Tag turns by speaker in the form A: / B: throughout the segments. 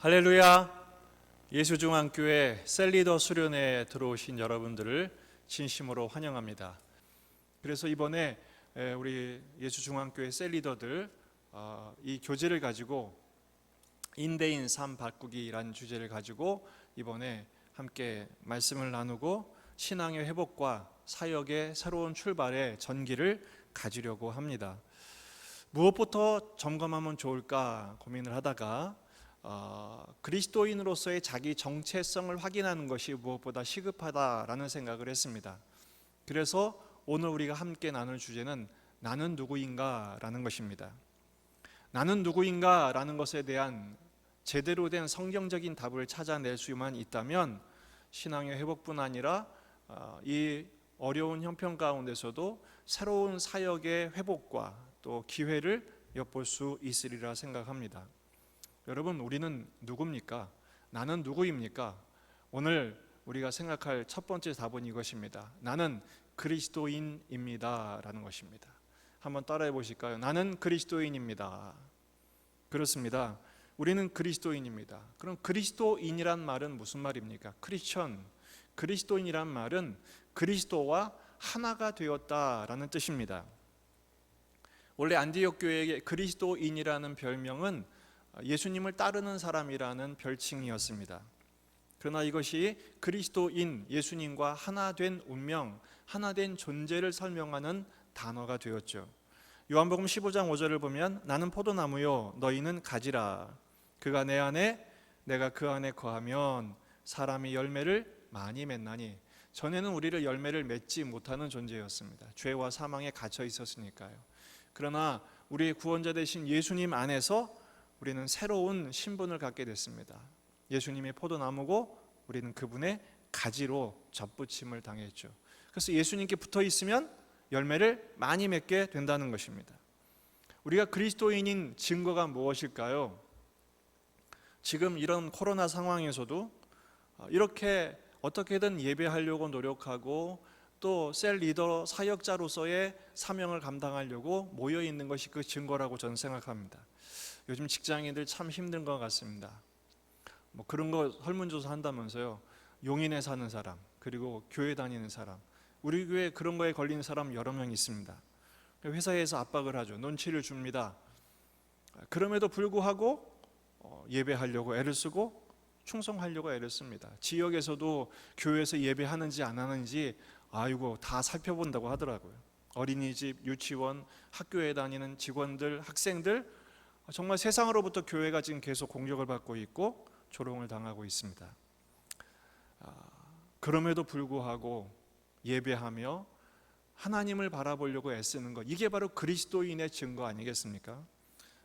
A: 할렐루야. 예수중앙교회 셀리더 수련회에 들어오신 여러분들을 진심으로 환영합니다. 그래서 이번에 우리 예수중앙교회 셀리더들 이 교재를 가지고 인대인 삶 바꾸기라는 주제를 가지고 이번에 함께 말씀을 나누고 신앙의 회복과 사역의 새로운 출발의 전기를 가지려고 합니다. 무엇부터 점검하면 좋을까 고민을 하다가 그리스도인으로서의 자기 정체성을 확인하는 것이 무엇보다 시급하다라는 생각을 했습니다. 그래서 오늘 우리가 함께 나눌 주제는 나는 누구인가 라는 것입니다. 나는 누구인가 라는 것에 대한 제대로 된 성경적인 답을 찾아낼 수만 있다면 신앙의 회복뿐 아니라 이 어려운 형편 가운데서도 새로운 사역의 회복과 또 기회를 엿볼 수 있으리라 생각합니다. 여러분, 우리는 누굽니까? 나는 누구입니까? 오늘 우리가 생각할 첫 번째 답은 이것입니다. 나는 그리스도인입니다 라는 것입니다. 한번 따라해 보실까요? 나는 그리스도인입니다. 그렇습니다. 우리는 그리스도인입니다. 그럼 그리스도인이란 말은 무슨 말입니까? 크리스천, 그리스도인이란 말은 그리스도와 하나가 되었다라는 뜻입니다. 원래 안디옥 교회의 그리스도인이라는 별명은 예수님을 따르는 사람이라는 별칭이었습니다. 그러나 이것이 그리스도인, 예수님과 하나 된 운명, 하나 된 존재를 설명하는 단어가 되었죠. 요한복음 15장 5절을 보면 나는 포도나무요 너희는 가지라. 그가 내 안에 내가 그 안에 거하면 사람이 열매를 많이 맺나니. 전에는 우리를 열매를 맺지 못하는 존재였습니다. 죄와 사망에 갇혀 있었으니까요. 그러나 우리의 구원자 되신 예수님 안에서 우리는 새로운 신분을 갖게 됐습니다. 예수님이 포도나무고 우리는 그분의 가지로 접붙임을 당했죠. 그래서 예수님께 붙어 있으면 열매를 많이 맺게 된다는 것입니다. 우리가 그리스도인인 증거가 무엇일까요? 지금 이런 코로나 상황에서도 이렇게 어떻게든 예배하려고 노력하고 또 셀 리더 사역자로서의 사명을 감당하려고 모여 있는 것이 그 증거라고 저는 생각합니다. 요즘 직장인들 참 힘든 것 같습니다. 그런 거 설문조사 한다면서요. 용인에 사는 사람, 그리고 교회 다니는 사람, 우리 교회 그런 거에 걸린 사람 여러 명 있습니다. 회사에서 압박을 하죠. 눈치를 줍니다. 그럼에도 불구하고 예배하려고 애를 쓰고 충성하려고 애를 씁니다. 지역에서도 교회에서 예배하는지 안 하는지 다 살펴본다고 하더라고요. 어린이집, 유치원, 학교에 다니는 직원들, 학생들, 정말 세상으로부터 교회가 지금 계속 공격을 받고 있고 조롱을 당하고 있습니다. 그럼에도 불구하고 예배하며 하나님을 바라보려고 애쓰는 것, 이게 바로 그리스도인의 증거 아니겠습니까?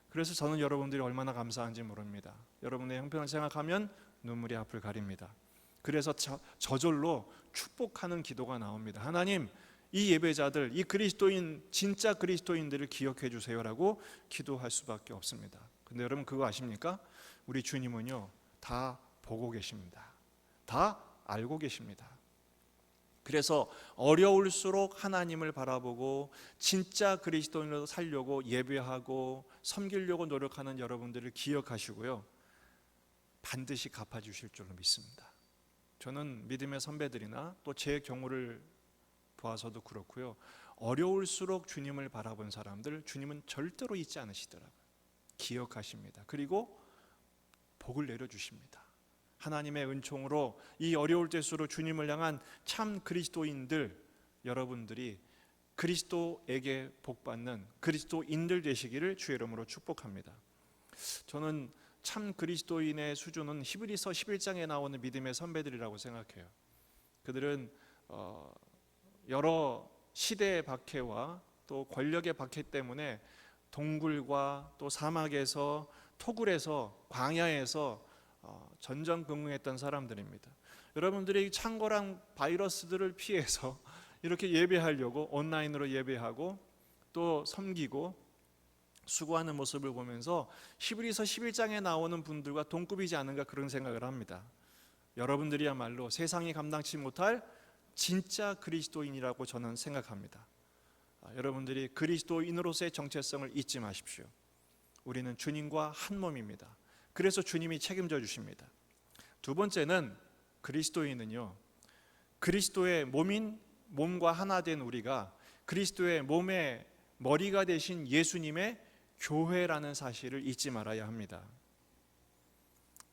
A: 그래서 저는 여러분들이 얼마나 감사한지 모릅니다. 여러분의 형편을 생각하면 눈물이 앞을 가립니다. 그래서 저절로 축복하는 기도가 나옵니다. 하나님, 이 예배자들, 이 그리스도인, 진짜 그리스도인들을 기억해 주세요라고 기도할 수밖에 없습니다. 근데 여러분 그거 아십니까? 우리 주님은요 다 보고 계십니다. 다 알고 계십니다. 그래서 어려울수록 하나님을 바라보고 진짜 그리스도인으로 살려고 예배하고 섬기려고 노력하는 여러분들을 기억하시고요, 반드시 갚아주실 줄로 믿습니다. 저는 믿음의 선배들이나 또 제 경우를 보아서도 그렇고요, 어려울수록 주님을 바라본 사람들 주님은 절대로 잊지 않으시더라고요. 기억하십니다. 그리고 복을 내려주십니다. 하나님의 은총으로 이 어려울 때수록 주님을 향한 참 그리스도인들, 여러분들이 그리스도에게 복받는 그리스도인들 되시기를 주의 이름으로 축복합니다. 저는 참 그리스도인의 수준은 히브리서 11장에 나오는 믿음의 선배들이라고 생각해요. 그들은 여러 시대의 박해와 또 권력의 박해 때문에 동굴과 또 사막에서, 토굴에서, 광야에서 전전긍긍했던 사람들입니다. 여러분들이 창궐한 바이러스들을 피해서 이렇게 예배하려고 온라인으로 예배하고 또 섬기고 수고하는 모습을 보면서 히브리서 11장에 나오는 분들과 동급이지 않은가 그런 생각을 합니다. 여러분들이야말로 세상이 감당치 못할 진짜 그리스도인이라고 저는 생각합니다. 여러분들이 그리스도인으로서의 정체성을 잊지 마십시오. 우리는 주님과 한 몸입니다. 그래서 주님이 책임져 주십니다. 두 번째는 그리스도인은요, 그리스도의 몸과 하나 된 우리가 그리스도의 몸의 머리가 되신 예수님의 교회라는 사실을 잊지 말아야 합니다.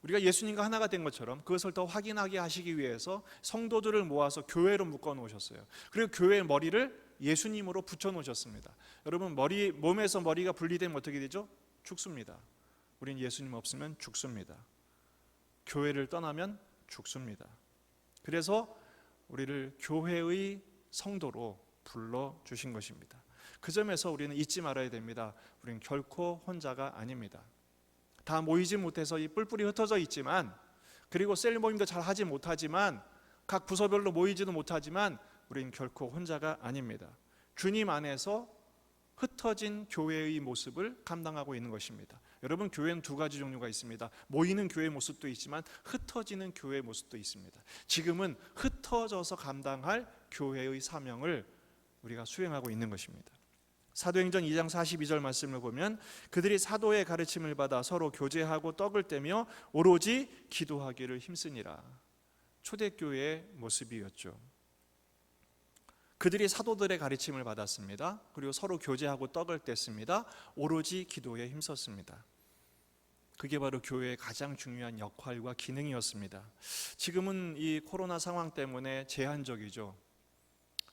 A: 우리가 예수님과 하나가 된 것처럼 그것을 더 확인하게 하시기 위해서 성도들을 모아서 교회로 묶어 놓으셨어요. 그리고 교회의 머리를 예수님으로 붙여 놓으셨습니다. 여러분, 몸에서 머리가 분리되면 어떻게 되죠? 죽습니다. 우린 예수님 없으면 죽습니다. 교회를 떠나면 죽습니다. 그래서 우리를 교회의 성도로 불러주신 것입니다. 그 점에서 우리는 잊지 말아야 됩니다. 우리는 결코 혼자가 아닙니다. 다 모이지 못해서 이 뿔뿔이 흩어져 있지만, 그리고 셀 모임도 잘 하지 못하지만, 각 부서별로 모이지도 못하지만 우리는 결코 혼자가 아닙니다. 주님 안에서 흩어진 교회의 모습을 감당하고 있는 것입니다. 여러분, 교회는 두 가지 종류가 있습니다. 모이는 교회 모습도 있지만 흩어지는 교회 모습도 있습니다. 지금은 흩어져서 감당할 교회의 사명을 우리가 수행하고 있는 것입니다. 사도행전 2장 42절 말씀을 보면 그들이 사도의 가르침을 받아 서로 교제하고 떡을 떼며 오로지 기도하기를 힘쓰니라. 초대교회의 모습이었죠. 그들이 사도들의 가르침을 받았습니다. 그리고 서로 교제하고 떡을 뗐습니다. 오로지 기도에 힘썼습니다. 그게 바로 교회의 가장 중요한 역할과 기능이었습니다. 지금은 이 코로나 상황 때문에 제한적이죠.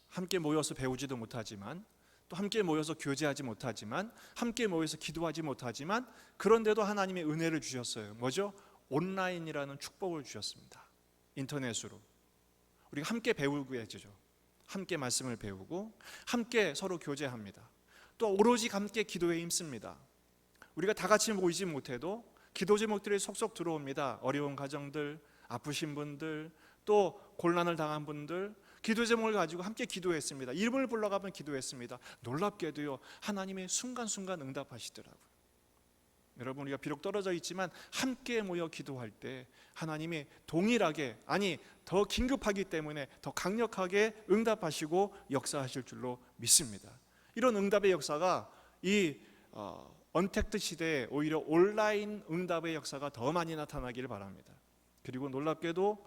A: 함께 모여서 배우지도 못하지만, 또 함께 모여서 교제하지 못하지만, 함께 모여서 기도하지 못하지만, 그런데도 하나님의 은혜를 주셨어요. 뭐죠? 온라인이라는 축복을 주셨습니다. 인터넷으로 우리가 함께 배우고 해주죠. 함께 말씀을 배우고 함께 서로 교제합니다. 또 오로지 함께 기도에 힘씁니다. 우리가 다 같이 모이지 못해도 기도 제목들이 속속 들어옵니다. 어려운 가정들, 아프신 분들, 또 곤란을 당한 분들, 기도 제목을 가지고 함께 기도했습니다. 이름을 불러가면 기도했습니다. 놀랍게도요, 하나님의 순간순간 응답하시더라고요. 여러분, 우리가 비록 떨어져 있지만 함께 모여 기도할 때 하나님이 동일하게, 아니 더 긴급하기 때문에 더 강력하게 응답하시고 역사하실 줄로 믿습니다. 이런 응답의 역사가 이 언택트 시대에 오히려 온라인 응답의 역사가 더 많이 나타나기를 바랍니다. 그리고 놀랍게도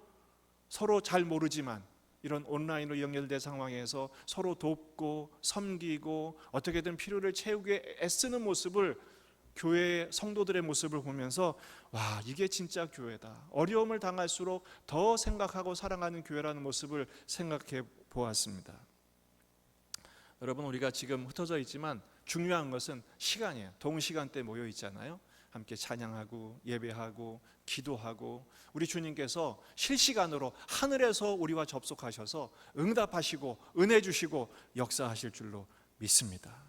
A: 서로 잘 모르지만 이런 온라인으로 연결된 상황에서 서로 돕고 섬기고 어떻게든 필요를 채우기 위해 애쓰는 모습을, 교회의 성도들의 모습을 보면서 와, 이게 진짜 교회다. 어려움을 당할수록 더 생각하고 사랑하는 교회라는 모습을 생각해 보았습니다. 여러분, 우리가 지금 흩어져 있지만 중요한 것은 시간이에요. 동시간대 모여 있잖아요. 함께 찬양하고 예배하고 기도하고, 우리 주님께서 실시간으로 하늘에서 우리와 접속하셔서 응답하시고 은혜 주시고 역사하실 줄로 믿습니다.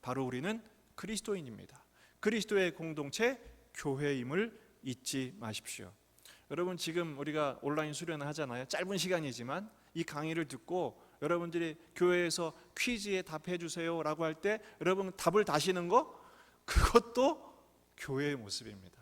A: 바로 우리는 그리스도인입니다. 그리스도의 공동체 교회임을 잊지 마십시오. 여러분, 지금 우리가 온라인 수련을 하잖아요. 짧은 시간이지만 이 강의를 듣고 여러분들이 교회에서 퀴즈에 답해 주세요 라고 할 때 여러분 답을 다시는 거, 그것도 교회의 모습입니다.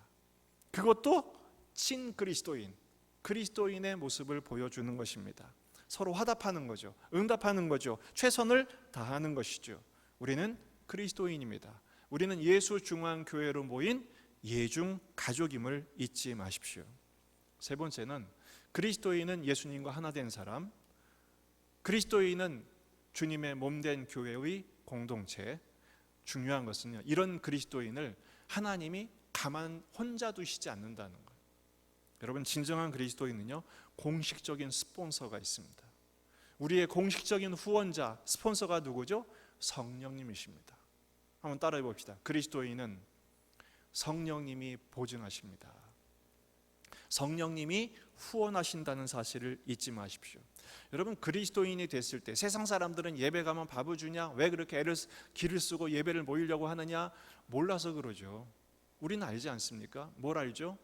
A: 그것도 친 그리스도인, 그리스도인의 모습을 보여주는 것입니다. 서로 화답하는 거죠. 응답하는 거죠. 최선을 다하는 것이죠. 우리는 그리스도인입니다. 우리는 예수 중앙교회로 모인 예중 가족임을 잊지 마십시오. 세 번째는 그리스도인은 예수님과 하나 된 사람, 그리스도인은 주님의 몸된 교회의 공동체. 중요한 것은요, 이런 그리스도인을 하나님이 가만 혼자 두시지 않는다는 거예요. 여러분, 진정한 그리스도인은요, 공식적인 스폰서가 있습니다. 우리의 공식적인 후원자, 스폰서가 누구죠? 성령님이십니다. 한번 따라해 봅시다. 그리스도인은 성령님이 보증하십니다. 성령님이 후원하신다는 사실을 잊지 마십시오. 여러분, 그리스도인이 됐을 때 세상 사람들은 예배 가면 밥을 주냐, 왜 그렇게 기를 쓰고 예배를 모이려고 하느냐, 몰라서 그러죠. 우리는 알지 않습니까? 뭘 알죠?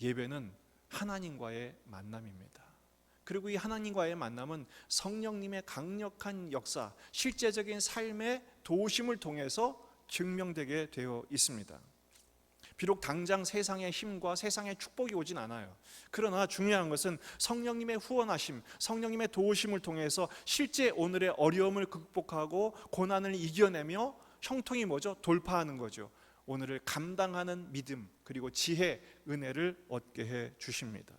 A: 예배는 하나님과의 만남입니다. 그리고 이 하나님과의 만남은 성령님의 강력한 역사, 실제적인 삶의 도우심을 통해서 증명되게 되어 있습니다. 비록 당장 세상의 힘과 세상의 축복이 오진 않아요. 그러나 중요한 것은 성령님의 후원하심, 성령님의 도우심을 통해서 실제 오늘의 어려움을 극복하고 고난을 이겨내며 형통이 뭐죠? 돌파하는 거죠. 오늘을 감당하는 믿음, 그리고 지혜, 은혜를 얻게 해 주십니다.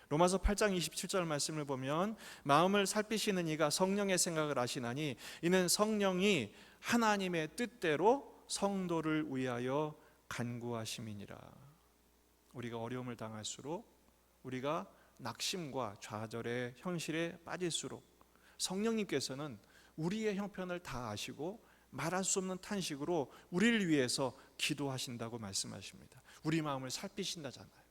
A: 로마서 8장 27절 말씀을 보면 마음을 살피시는 이가 성령의 생각을 아시나니 이는 성령이 하나님의 뜻대로 성도를 위하여 간구하심이니라. 우리가 어려움을 당할수록, 우리가 낙심과 좌절의 현실에 빠질수록 성령님께서는 우리의 형편을 다 아시고 말할 수 없는 탄식으로 우리를 위해서 기도하신다고 말씀하십니다. 우리 마음을 살피신다잖아요.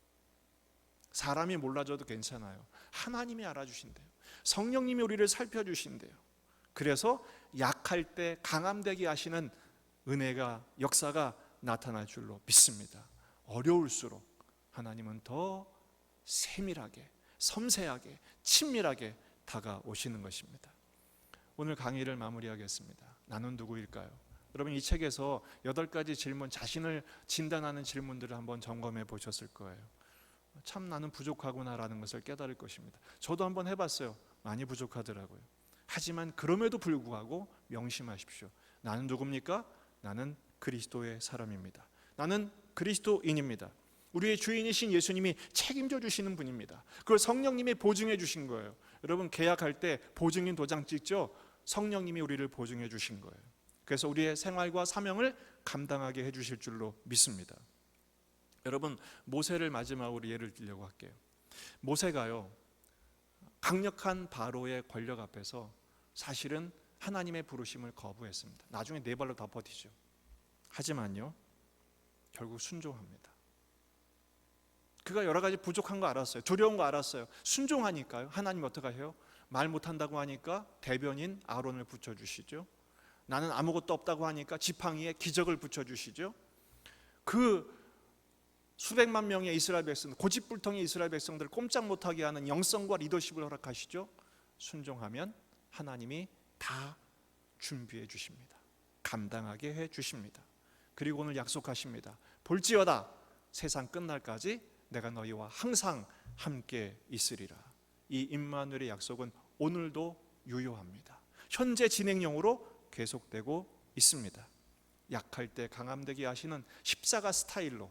A: 사람이 몰라줘도 괜찮아요. 하나님이 알아주신대요. 성령님이 우리를 살펴주신대요. 그래서 약할 때 강함되게 하시는 은혜가, 역사가 나타날 줄로 믿습니다. 어려울수록 하나님은 더 세밀하게, 섬세하게, 친밀하게 다가오시는 것입니다. 오늘 강의를 마무리하겠습니다. 나는 누구일까요? 여러분, 이 책에서 8가지 질문, 자신을 진단하는 질문들을 한번 점검해 보셨을 거예요. 참 나는 부족하구나라는 것을 깨달을 것입니다. 저도 한번 해봤어요. 많이 부족하더라고요. 하지만 그럼에도 불구하고 명심하십시오. 나는 누굽니까? 나는 그리스도의 사람입니다. 나는 그리스도인입니다. 우리의 주인이신 예수님이 책임져 주시는 분입니다. 그걸 성령님이 보증해 주신 거예요. 여러분, 계약할 때 보증인 도장 찍죠? 성령님이 우리를 보증해 주신 거예요. 그래서 우리의 생활과 사명을 감당하게 해 주실 줄로 믿습니다. 여러분, 모세를 마지막으로 예를 들려고 할게요. 모세가요, 강력한 바로의 권력 앞에서 사실은 하나님의 부르심을 거부했습니다. 나중에 4발로 다 버티죠. 하지만요, 결국 순종합니다. 그가 여러 가지 부족한 거 알았어요. 두려운 거 알았어요. 순종하니까요, 하나님 어떻게 해요? 말 못한다고 하니까 대변인 아론을 붙여주시죠. 나는 아무것도 없다고 하니까 지팡이에 기적을 붙여주시죠. 그 수백만 명의 이스라엘 백성들, 고집불통의 이스라엘 백성들을 꼼짝 못하게 하는 영성과 리더십을 허락하시죠. 순종하면 하나님이 다 준비해 주십니다. 감당하게 해 주십니다. 그리고 오늘 약속하십니다. 볼지어다 세상 끝날까지 내가 너희와 항상 함께 있으리라. 이 임마누엘의 약속은 오늘도 유효합니다. 현재 진행형으로 계속되고 있습니다. 약할 때 강함되게 하시는 십자가 스타일로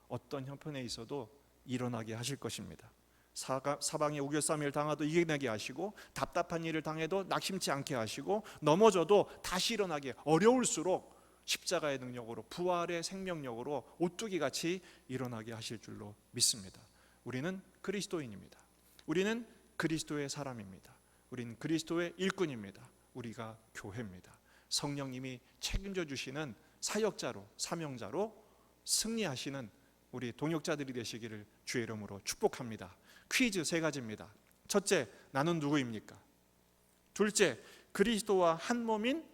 A: 어떤 형편에 있어도 일어나게 하실 것입니다. 사방에 우겨싸움을 당하도 이겨내게 하시고, 답답한 일을 당해도 낙심치 않게 하시고, 넘어져도 다시 일어나게, 어려울수록 십자가의 능력으로, 부활의 생명력으로 오뚜기같이 일어나게 하실 줄로 믿습니다. 우리는 그리스도인입니다. 우리는 그리스도의 사람입니다. 우리는 그리스도의 일꾼입니다. 우리가 교회입니다. 성령님이 책임져 주시는 사역자로, 사명자로 승리하시는 우리 동역자들이 되시기를 주의 이름으로 축복합니다. 퀴즈 3가지입니다. 첫째, 나는 누구입니까? 둘째, 그리스도와 한 몸인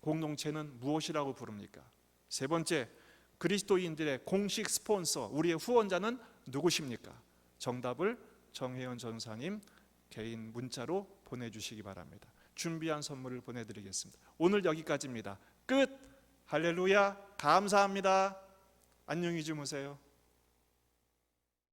A: 공동체는 무엇이라고 부릅니까? 세 번째, 그리스도인들의 공식 스폰서, 우리의 후원자는 누구십니까? 정답을 정혜연 전사님 개인 문자로 보내주시기 바랍니다. 준비한 선물을 보내드리겠습니다. 오늘 여기까지입니다. 끝! 할렐루야! 감사합니다. 안녕히 주무세요.